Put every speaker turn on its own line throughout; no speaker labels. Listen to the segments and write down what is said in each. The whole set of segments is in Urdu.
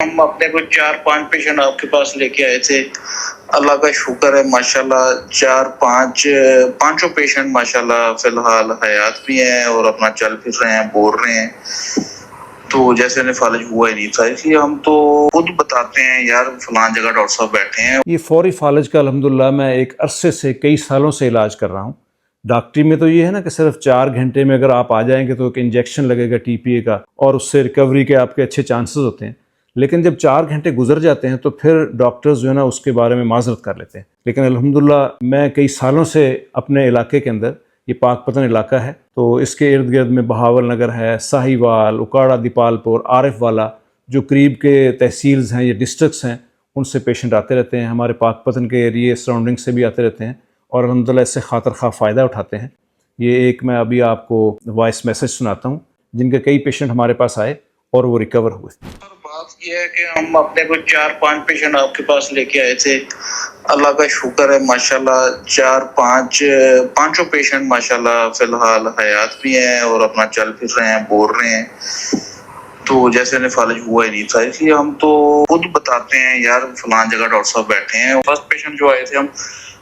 ہم اپنے کو 4-5 پیشنٹ آپ کے پاس لے کے آئے تھے. اللہ کا شکر ہے ماشاءاللہ 4-5 پیشنٹ ماشاءاللہ فی الحال حیات بھی ہیں اور اپنا چل پھر رہے ہیں، بول رہے ہیں. تو جیسے انہیں فالج ہوا ہی نہیں تھا، اس لیے ہم تو خود بتاتے ہیں یار فلان جگہ ڈاکٹر صاحب بیٹھے ہیں.
یہ فوری فالج کا الحمدللہ میں ایک عرصے سے کئی سالوں سے علاج کر رہا ہوں. ڈاکٹری میں تو یہ ہے نا کہ صرف 4 گھنٹے میں اگر آپ آ جائیں گے تو ایک انجیکشن لگے گا ٹی پی اے کا اور اس سے ریکوری کے آپ کے اچھے چانسز ہوتے ہیں. لیکن جب 4 گھنٹے گزر جاتے ہیں تو پھر ڈاکٹرز جو ہے نا اس کے بارے میں معذرت کر لیتے ہیں. لیکن الحمدللہ میں کئی سالوں سے اپنے علاقے کے اندر، یہ پاک پتن علاقہ ہے تو اس کے ارد گرد میں بہاول نگر ہے، ساہی وال، اکاڑا دیپال پور، عارف والا، جو قریب کے تحصیلز ہیں یا ڈسٹرکٹس ہیں ان سے پیشنٹ آتے رہتے ہیں. ہمارے پاک پتن کے ایریے سراؤنڈنگ سے بھی آتے رہتے ہیں اور الحمدللہ اس سے خاطر خواہ فائدہ اٹھاتے ہیں. یہ ایک میں ابھی آپ کو وائس میسج سناتا ہوں جن کے کئی پیشنٹ ہمارے پاس آئے اور وہ ریکور ہوئے.
بات یہ ہے کہ ہم اپنے کو 4-5 پیشنٹ آپ کے پاس لے کے آئے تھے. اللہ کا شکر ہے ماشاءاللہ 4-5 پیشنٹ ماشاءاللہ فی الحال حیات بھی ہیں اور اپنا چل پھر رہے ہیں، بول رہے ہیں. تو جیسے انہیں فالج ہوا ہی نہیں تھا، اس لیے ہم تو خود بتاتے ہیں یار فلان جگہ ڈاکٹر صاحب بیٹھے ہیں. فرسٹ پیشنٹ جو آئے تھے ہم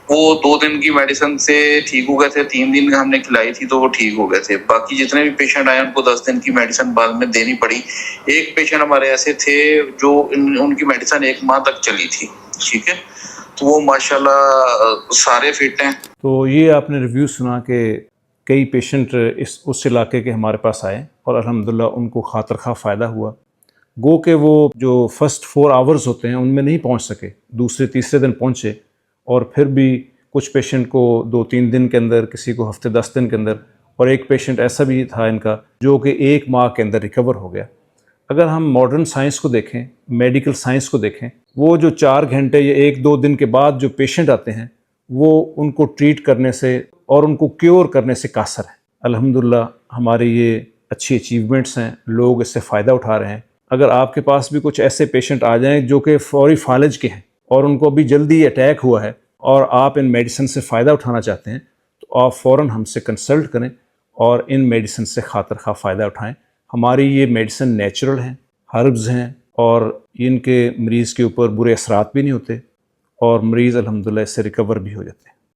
وہ 2 دن کی میڈیسن سے ٹھیک ہو گئے تھے، 3 دن ہم نے کھلائی تھی تو وہ ٹھیک ہو گئے تھے. باقی جتنے بھی پیشنٹ آئے ان کو 10 دن کی میڈیسن بعد میں دینی پڑی. ایک پیشنٹ ہمارے ایسے تھے جو ان کی میڈیسن 1 ماہ تک چلی تھی، ٹھیک ہے، تو وہ ماشاءاللہ سارے فٹ ہیں.
تو یہ آپ نے ریویو سنا کہ کئی پیشنٹ اس علاقے کے ہمارے پاس آئے اور الحمدللہ ان کو خاطر خواہ فائدہ ہوا. گو کہ وہ جو فرسٹ 4 آورز ہوتے ہیں ان میں نہیں پہنچ سکے، دوسرے تیسرے دن پہنچے، اور پھر بھی کچھ پیشنٹ کو 2-3 دن کے اندر، کسی کو ہفتے 10 دن کے اندر، اور ایک پیشنٹ ایسا بھی تھا ان کا جو کہ 1 ماہ کے اندر ریکور ہو گیا. اگر ہم ماڈرن سائنس کو دیکھیں، میڈیکل سائنس کو دیکھیں، وہ جو 4 گھنٹے یا 1-2 دن کے بعد جو پیشنٹ آتے ہیں وہ ان کو ٹریٹ کرنے سے اور ان کو کیور کرنے سے قاصر ہے. الحمدللہ ہماری یہ اچھی اچیومنٹس ہیں، لوگ اس سے فائدہ اٹھا رہے ہیں. اگر آپ کے پاس بھی کچھ ایسے پیشنٹ آ جائیں جو کہ فوری فالج کے ہیں اور ان کو ابھی جلدی اٹیک ہوا ہے اور آپ ان میڈیسن سے فائدہ اٹھانا چاہتے ہیں تو آپ فوراً ہم سے کنسلٹ کریں اور ان میڈیسن سے خاطر خواہ فائدہ اٹھائیں. ہماری یہ میڈیسن نیچرل ہیں، ہربز ہیں، اور ان کے مریض کے اوپر برے اثرات بھی نہیں ہوتے اور مریض الحمدللہ اس سے ریکور بھی ہو جاتے ہیں.